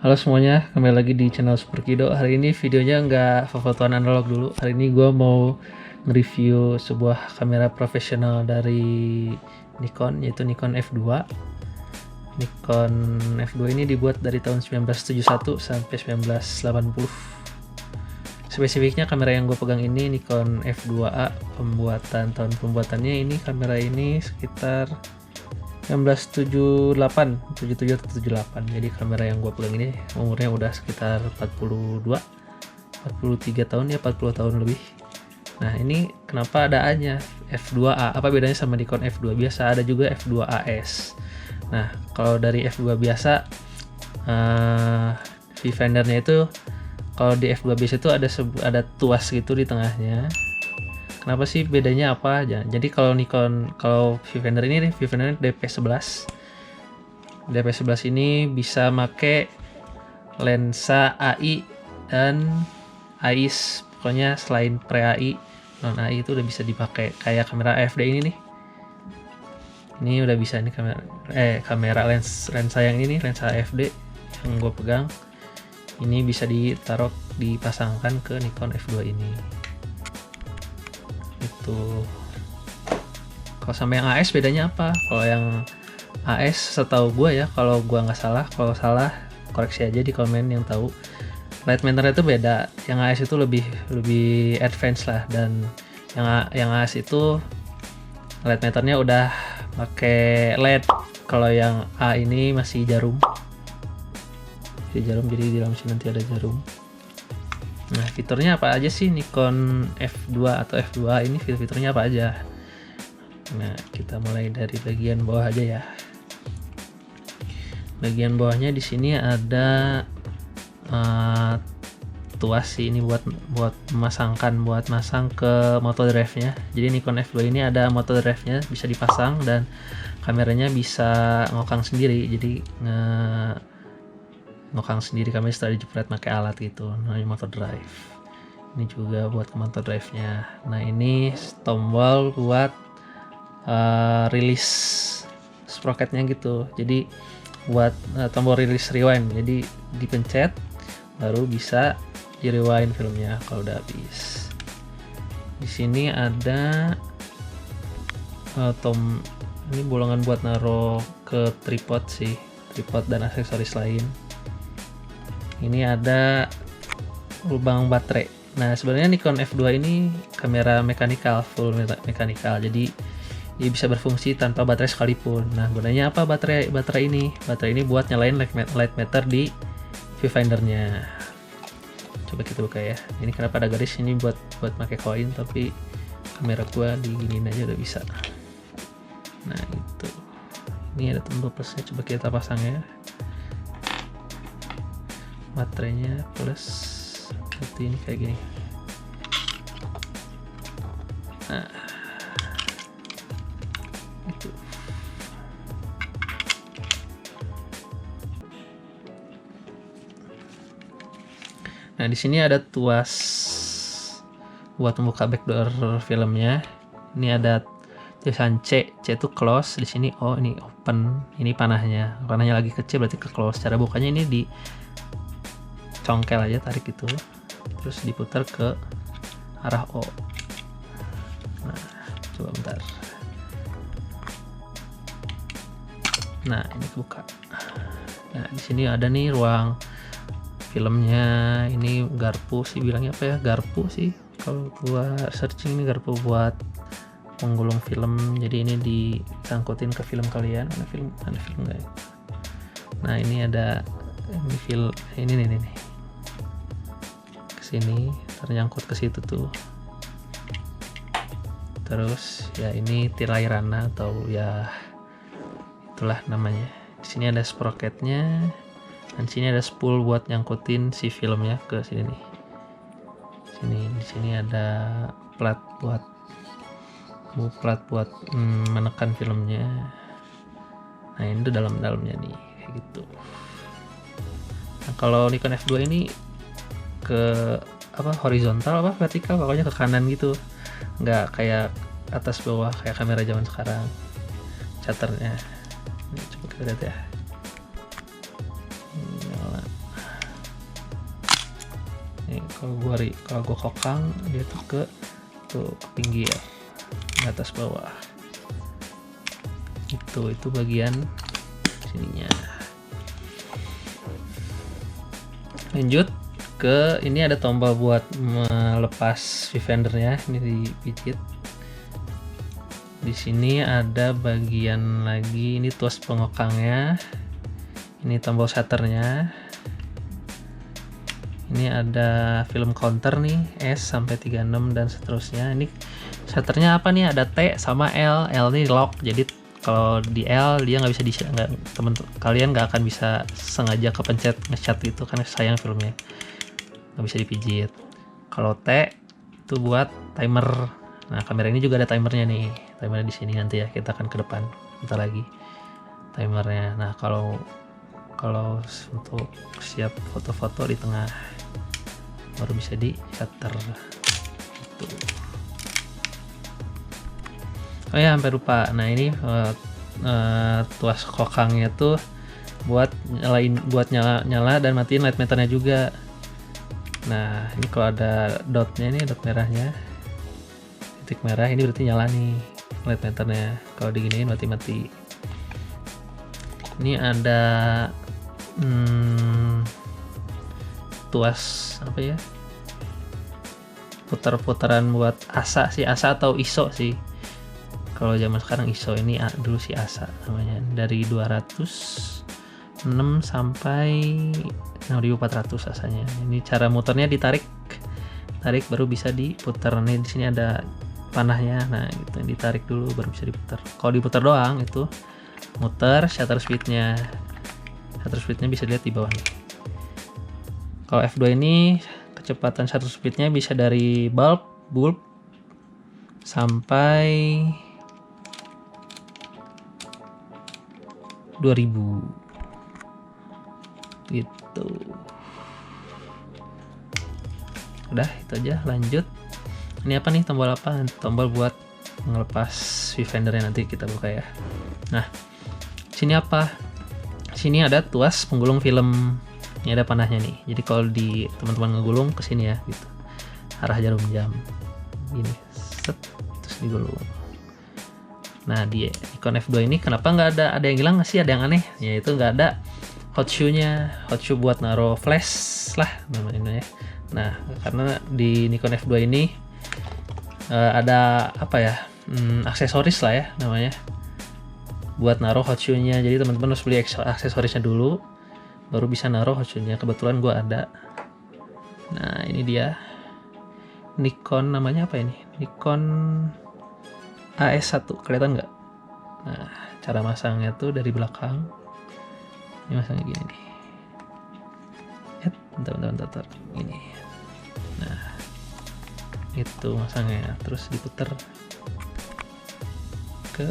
Halo semuanya, kembali lagi di channel Super Kido. Hari ini videonya nggak foto-fotoan analog dulu. Hari ini gue mau nge-review sebuah kamera profesional dari Nikon, yaitu Nikon F2. Nikon F2 ini dibuat dari tahun 1971 sampai 1980. Spesifiknya kamera yang gue pegang ini Nikon F2A. Tahun pembuatannya ini kamera ini sekitar 1978, 77 atau 78. Jadi kamera yang gue pegang ini umurnya udah sekitar 43 tahun ya, 40 tahun lebih. Nah, ini kenapa ada A-nya F2A? Apa bedanya sama Nikon F2 biasa? Ada juga F2AS. Nah, kalau dari F2 biasa viewfindernya itu, kalau di F2 biasa itu ada tuas gitu di tengahnya. Kenapa sih bedanya apa aja? Jadi kalau Nikon, kalau viewfinder ini viewfinder DP11. DP11 ini bisa make lensa AI dan AIS. Pokoknya selain pre-AI, non AI itu udah bisa dipakai. Kayak kamera AFD ini nih. Ini udah bisa nih kamera lensa yang ini nih, lensa AFD yang gue pegang. Ini bisa dipasangkan ke Nikon F2 ini. Itu kalau sama yang AS bedanya apa? Kalau yang AS setahu gue ya, kalau gue nggak salah, kalau salah koreksi aja di komen yang tahu. Light meternya itu beda. Yang AS itu lebih advance lah, dan yang AS itu light meternya udah pakai LED. Kalau yang A ini masih jarum. Jadi di dalam sini nanti ada jarum. Nah, fiturnya apa aja sih Nikon F2 atau F2 ini? Fiturnya apa aja? Nah, kita mulai dari bagian bawah aja ya. Bagian bawahnya di sini ada tuas sih, ini buat masang ke motor drive-nya. Jadi Nikon F2 ini ada motor drive-nya, bisa dipasang dan kameranya bisa ngokang sendiri. Jadi ngokang sendiri kamera setelah dijepret pakai alat gitu, namanya motor drive. Ini juga buat ke motor drive-nya. Nah, ini tombol buat rilis sprocketnya gitu. Jadi buat tombol rilis rewind. Jadi dipencet baru bisa di rewind filmnya kalau udah habis. Di sini ada ini bolongan buat naruh ke tripod sih, tripod dan aksesoris lain. Ini ada lubang baterai. Nah, sebenarnya Nikon F2 ini kamera mechanical, full mechanical. Jadi dia bisa berfungsi tanpa baterai sekalipun. Nah, gunanya apa baterai ini? Baterai ini buat nyalain light meter di viewfindernya. Coba kita buka ya. Ini kenapa ada garis ini buat pakai koin, tapi kamera gua diginiin aja udah bisa. Nah, itu. Ini ada tombol plusnya, coba kita pasang ya. Baterainya plus seperti ini, kayak gini. Nah, itu. Nah, di sini ada tuas buat membuka backdoor filmnya. Ini ada tulisan C itu close, di sini O ini open. Ini panahnya lagi kecil berarti ke close. Cara bukanya ini di congkel aja, tarik itu terus diputar ke arah O. Nah, coba bentar. Nah, ini kebuka. Nah, di sini ada nih ruang filmnya. Ini garpu sih bilangnya apa ya, garpu sih kalau gua searching. Ini garpu buat penggulung film, jadi ini disangkutin ke film kalian. Ada film nggak ya? Nah, ini ada ini nih kesini, ternyangkut ke situ tuh. Terus ya ini tirai rana atau ya itulah namanya. Di sini ada sprocketnya, dan sini ada spool buat nyangkutin si filmnya ke sini nih. Di sini ada plat buat menekan filmnya. Nah, ini tuh dalamnya nih kayak gitu. Nah, kalau Nikon F2 ini ke horizontal vertikal, pokoknya ke kanan gitu, nggak kayak atas bawah kayak kamera zaman sekarang. Shutternya ini coba kita lihat ya. Nih kalau gua kokang dia tuh ke pinggir, ke atas bawah. Itu bagian sininya. Lanjut ke ini, ada tombol buat melepas vivendernya, ini dipijit. Di sini ada bagian lagi, ini tuas pengokangnya, ini tombol shutternya, ini ada film counter nih S sampai 36 dan seterusnya. Ini shutternya apa nih, ada T sama L. L ini lock, jadi kalau di L dia nggak bisa kalian nggak akan bisa sengaja kepencet nge-shut itu kan, sayang filmnya, nggak bisa dipijit. Kalau T itu buat timer. Nah, kamera ini juga ada timernya nih, timernya di sini, nanti ya kita akan ke depan bentar lagi timernya. Nah, kalau untuk siap foto-foto di tengah baru bisa di shutter gitu. Oh ya, sampai lupa. Nah, ini tuas kokangnya tuh buat nyala dan matiin light meternya juga. Nah, ini kalau ada dotnya nih, dot merahnya, titik merah, ini berarti nyala nih light meternya. Kalau diginiin mati-mati. Ini ada tuas apa ya, putar-putaran buat ASA atau ISO sih. Kalau zaman sekarang ISO, ini dulu sih ASA namanya, dari 206 sampai 6400 asanya. Ini cara muternya tarik baru bisa diputar. Nih di sini ada panahnya, nah gitu, ditarik dulu baru bisa diputar. Kalau diputar doang itu muter. Shutter speednya bisa dilihat di bawah nih. Kalau F2 ini kecepatan shutter speednya bisa dari bulb sampai 2000 gitu. Udah itu aja. Lanjut, ini apa nih, tombol apa? Tombol buat ngelepas vivendernya, nanti kita buka ya. Nah, sini apa? Sini ada tuas penggulung film. Ini ada panahnya nih. Jadi kalau di teman-teman ngegulung ke sini ya gitu. Arah jarum jam. Gini, set, terus digulung. Nah, di Nikon F2 ini kenapa nggak ada yang hilang sih, ada yang aneh. Yaitu nggak ada hot shoe-nya. Hot shoe buat naruh flash lah namanya ya. Nah, karena di Nikon F2 ini ada apa ya, aksesoris lah ya namanya, buat naruh hot shoe-nya. Jadi teman-teman harus beli aksesorisnya dulu baru bisa naruh hot shoe-nya. Kebetulan gua ada. Nah, ini dia Nikon, namanya apa ini, Nikon AS1, kelihatan nggak? Nah, cara masangnya tuh dari belakang. Ini masangnya gini nih. Bentar. Ini. Nah, itu masangnya. Terus diputer ke.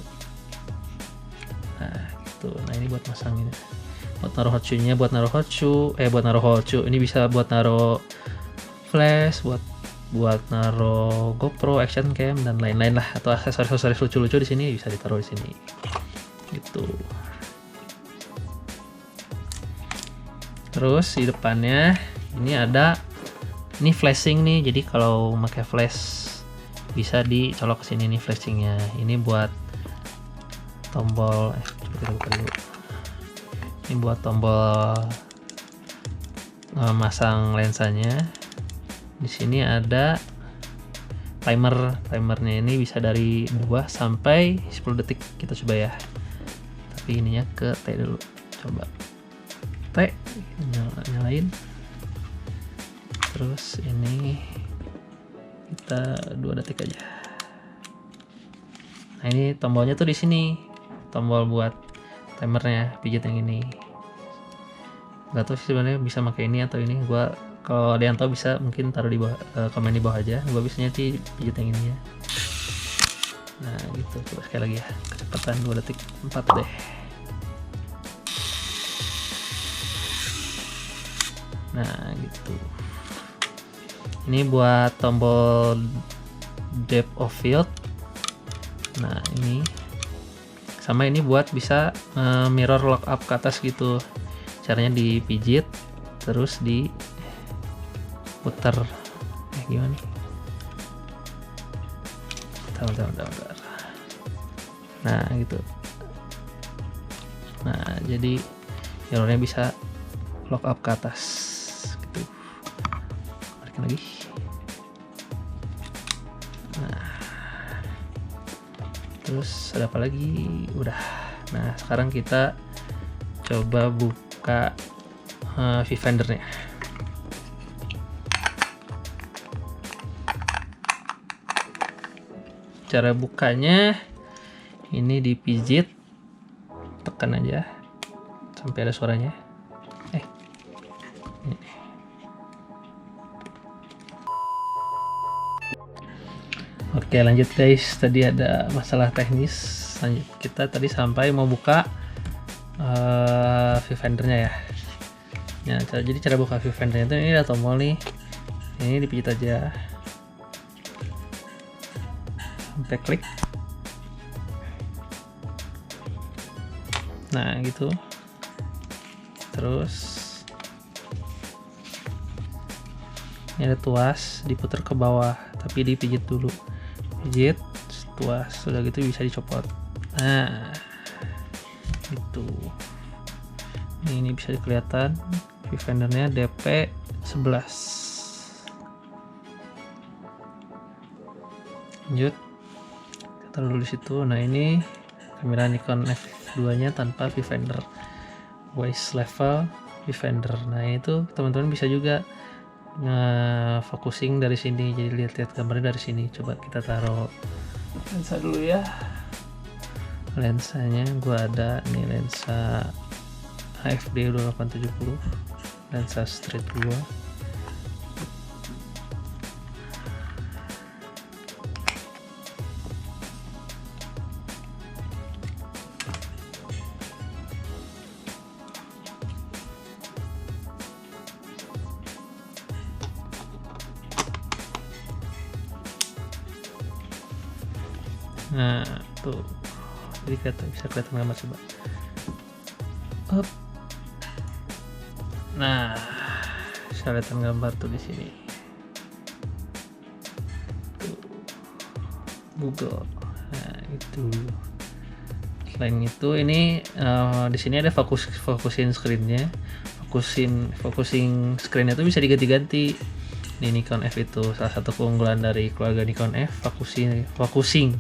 Nah, gitu. Nah, ini buat masangin. Buat naruh hot shoe-nya, buat naruh hot shoe. Ini bisa buat naruh flash, buat naruh GoPro, action cam dan lain-lain lah, atau aksesoris lucu-lucu di sini bisa ditaruh di sini. Gitu. Terus di depannya ini flashing nih. Jadi kalau pakai flash bisa dicolok ke sini nih flashingnya. Ini buat tombol coba kita buka dulu. Ini buat tombol masang lensanya. Di sini ada timernya, ini bisa dari 2 sampai 10 detik. Kita coba ya. Tapi ininya ke T dulu. Coba T, nyalain. Terus ini kita 2 detik aja. Nah, ini tombolnya tuh di sini. Tombol buat timernya, pijit yang ini. Gak tau sih sebenarnya bisa pakai ini atau ini. Kalau ada yang tahu bisa mungkin taruh di bawah, komen di bawah aja. Gua biasanya sih pijit yang ini ya. Nah, gitu. Coba sekali lagi ya. Kecepatan 2 detik 4 deh. Nah, gitu. Ini buat tombol depth of field. Nah, ini sama, ini buat bisa mirror lock up ke atas gitu. Caranya dipijit terus putar gimana nih? Bentar. Nah gitu. Nah jadi mirrornya bisa lock up ke atas gitu. Balikin lagi. Nah terus ada apa lagi? Udah. Nah sekarang kita coba buka viewfindernya. Cara bukanya ini dipijit, tekan aja sampai ada suaranya. Ini. Oke lanjut guys, tadi ada masalah teknis. Lanjut, kita tadi sampai mau buka viewfindernya ya. Nah, jadi cara buka viewfindernya itu ini ada tombol nih, ini dipijit aja sampai klik. Nah gitu. Terus ini ada tuas, diputar ke bawah tapi dipijit dulu, pijit tuas, sudah gitu bisa dicopot. Nah itu ini bisa kelihatan viewfindernya DP 11. Lanjut, taruh dulu di situ. Nah ini kamera Nikon F2 nya tanpa viewfinder, voice level viewfinder. Nah itu teman-teman bisa juga focusing dari sini, jadi lihat-lihat gambarnya dari sini. Coba kita taruh lensa dulu ya. Lensanya gua ada nih, lensa AFD 2870, lensa straight gua. Nah tuh, jadi bisa kelihatan gambar, coba. Up. Nah bisa kelihatan gambar tuh di sini. Tuh. Google. Nah itu. Selain itu ini di sini ada focusing screennya. Focusing screennya itu bisa diganti-ganti. Ini Nikon F itu salah satu keunggulan dari keluarga Nikon F. Focusing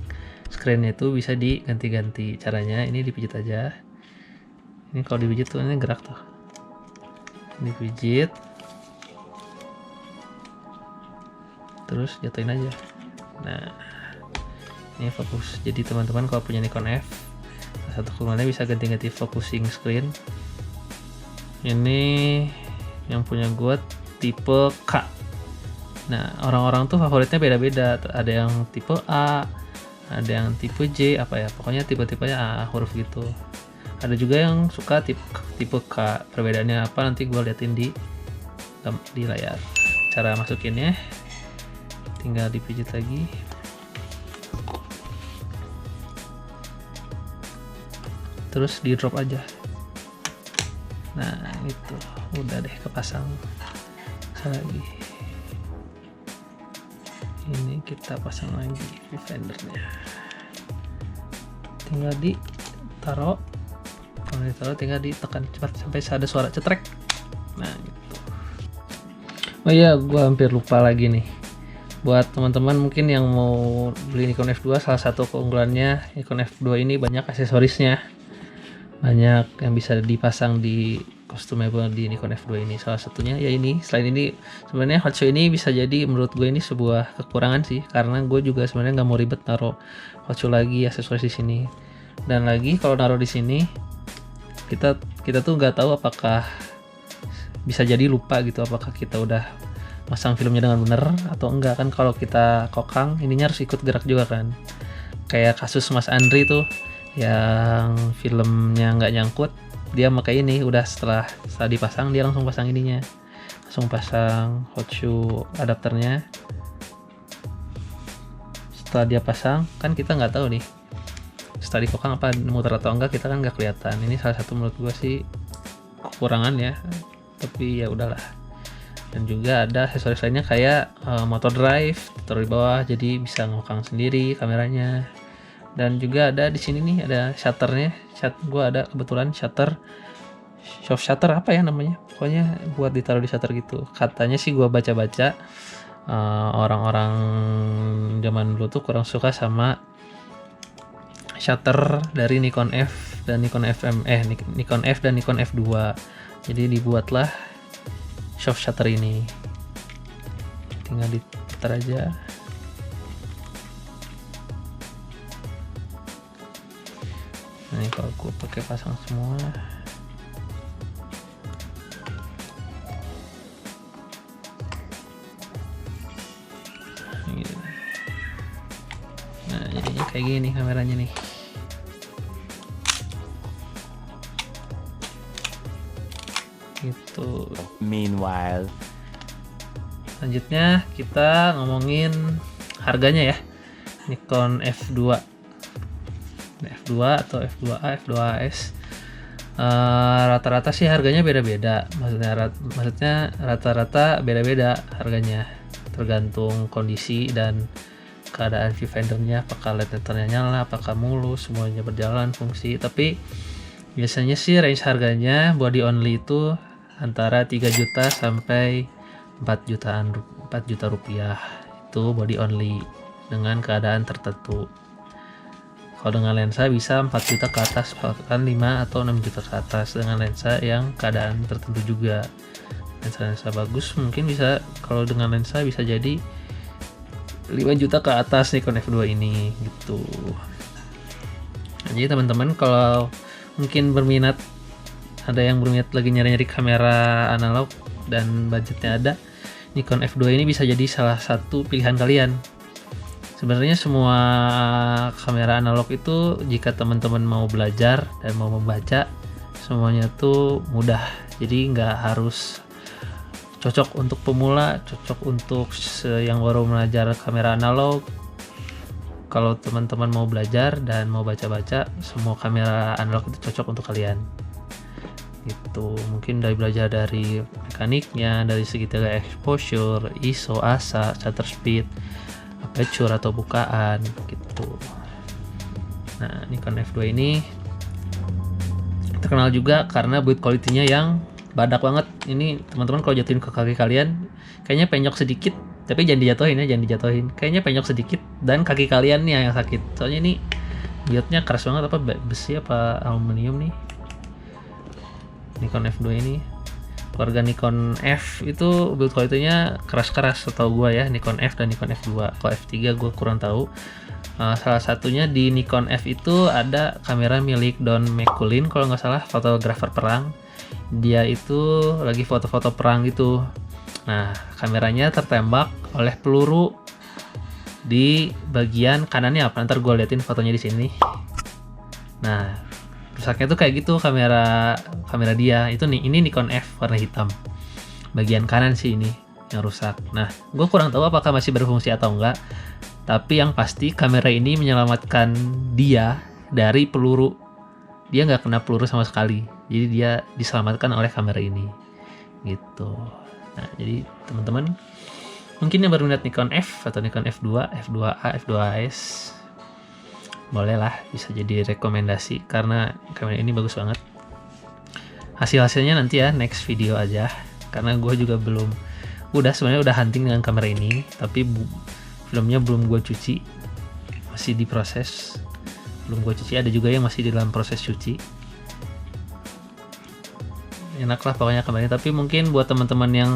screennya itu bisa diganti-ganti. Caranya ini dipijit aja. Ini kalau dipijit tuh ini gerak tuh. Dipijit. Terus jatuhin aja. Nah, ini fokus. Jadi teman-teman kalau punya Nikon F, satu keunggulannya bisa ganti-ganti focusing screen. Ini yang punya gue tipe K. Nah, orang-orang tuh favoritnya beda-beda. Ada yang tipe A, ada yang tipe J, apa ya, pokoknya tipe-tipenya A huruf gitu. Ada juga yang suka tipe K. Perbedaannya apa nanti gue liatin di layar. Cara masukinnya tinggal dipijit lagi. Terus di drop aja. Nah itu udah deh kepasang. Lagi ini kita pasang lagi viewfindernya, tinggal ditaruh. Kalau ditaruh tinggal ditekan cepat sampai ada suara cetrek. Nah gitu. Oh iya, gua hampir lupa lagi nih. Buat teman-teman mungkin yang mau beli Nikon F2, salah satu keunggulannya Nikon F2 ini banyak aksesorisnya. Banyak yang bisa dipasang di customable di Nikon F2 ini. Salah satunya ya ini. Selain ini sebenarnya hot shoe ini bisa jadi menurut gue ini sebuah kekurangan sih, karena gue juga sebenarnya nggak mau ribet naruh hot shoe lagi, aksesoris di sini. Dan lagi kalau naruh di sini kita tuh nggak tahu apakah bisa jadi lupa gitu, apakah kita udah masang filmnya dengan bener atau enggak kan. Kalau kita kokang ininya harus ikut gerak juga kan, kayak kasus Mas Andri tuh yang filmnya nggak nyangkut, dia pakai ini. Udah setelah dipasang dia langsung pasang ininya, langsung pasang hot shoe adapternya. Setelah dia pasang kan kita nggak tahu nih setelah dikokang apa muter atau enggak, kita kan nggak kelihatan. Ini salah satu menurut gue sih kekurangan ya, tapi ya udahlah. Dan juga ada aksesoris lainnya kayak motor drive taruh di bawah, jadi bisa ngokang sendiri kameranya. Dan juga ada di sini nih ada shutternya. Gua ada kebetulan soft shutter apa ya namanya, pokoknya buat ditaruh di shutter gitu. Katanya sih gua baca-baca orang-orang zaman dulu tuh kurang suka sama shutter dari Nikon F dan Nikon Nikon F dan Nikon F2. Jadi dibuatlah soft shutter ini. Tinggal diputar aja. Nah, ini kalau gue pakai pasang semua. Nah, jadinya kayak gini kameranya nih. Gitu. Meanwhile, selanjutnya kita ngomongin harganya ya. Nikon F2 atau F2A, F2AS. Rata-rata sih harganya beda-beda. Maksudnya rata-rata beda-beda harganya, tergantung kondisi dan keadaan viewfindernya, apakah LED letternya nyala, apakah mulus, semuanya berjalan fungsi. Tapi biasanya sih range harganya body only itu antara 3 juta sampai 4 juta rupiah. Itu body only dengan keadaan tertentu. Kalau dengan lensa bisa 4 juta ke atas, bahkan 5 atau 6 juta ke atas dengan lensa yang keadaan tertentu juga. Lensa bagus mungkin bisa, kalau dengan lensa bisa jadi 5 juta ke atas Nikon F2 ini gitu. Nah, jadi teman-teman kalau mungkin berminat, ada yang berminat lagi nyari-nyari kamera analog dan budgetnya ada, Nikon F2 ini bisa jadi salah satu pilihan kalian. Sebenarnya semua kamera analog itu jika teman-teman mau belajar dan mau membaca, semuanya tuh mudah. Jadi nggak harus cocok untuk pemula, cocok untuk yang baru belajar kamera analog. Kalau teman-teman mau belajar dan mau baca-baca, semua kamera analog itu cocok untuk kalian. Gitu. Mungkin belajar dari mekaniknya, dari segitiga exposure, ISO, ASA, shutter speed, aperture atau bukaan gitu. Nah, Nikon F2 ini terkenal juga karena build quality-nya yang badak banget. Ini teman-teman kalau jatuhin ke kaki kalian, kayaknya penyok sedikit, tapi jangan dijatuhin ya, jangan dijatuhin. Kayaknya penyok sedikit dan kaki kalian nih yang sakit. Soalnya ini build-nya keras banget, apa besi apa aluminium nih. Nikon F2 ini. Keluarga Nikon F itu build quality-nya keras-keras setahu gua ya, Nikon F dan Nikon F2. Kalau F3 gua kurang tahu. Salah satunya di Nikon F itu ada kamera milik Don McCullin kalau nggak salah, fotografer perang. Dia itu lagi foto-foto perang gitu. Nah, kameranya tertembak oleh peluru di bagian kanannya apa? Ntar gue liatin fotonya di sini. Nah, rusaknya tuh kayak gitu kamera dia. Itu nih, ini Nikon F warna hitam. Bagian kanan sih ini yang rusak. Nah, gue kurang tahu apakah masih berfungsi atau enggak. Tapi yang pasti kamera ini menyelamatkan dia dari peluru. Dia nggak kena peluru sama sekali. Jadi dia diselamatkan oleh kamera ini. Gitu. Nah, jadi teman-teman mungkin yang berminat Nikon F atau Nikon F2, F2A, F2AS, boleh lah, bisa jadi rekomendasi karena kamera ini bagus banget. Hasilnya nanti ya next video aja, karena gue juga sebenarnya udah hunting dengan kamera ini, tapi filmnya belum gue cuci, masih diproses, belum gue cuci. Ada juga yang masih di dalam proses cuci. Enak lah pokoknya kameranya, tapi mungkin buat teman-teman yang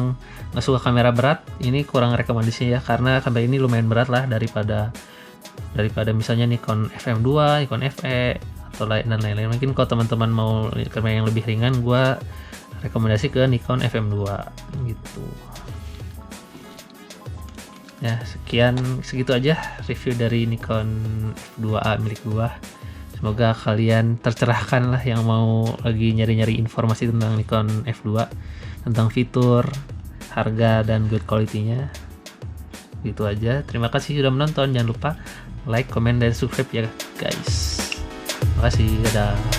nggak suka kamera berat, ini kurang rekomendasi ya, karena kamera ini lumayan berat lah daripada misalnya Nikon FM2, Nikon FE atau lain-lain. Mungkin kalau teman-teman mau kamera yang lebih ringan, gue rekomendasi ke Nikon FM2 gitu. Ya, segitu aja review dari Nikon F2A milik gua. Semoga kalian tercerahkan lah yang mau lagi nyari-nyari informasi tentang Nikon F2, tentang fitur, harga, dan build quality-nya. Gitu aja. Terima kasih sudah menonton. Jangan lupa like, comment, dan subscribe ya guys. Terima kasih. Dadah.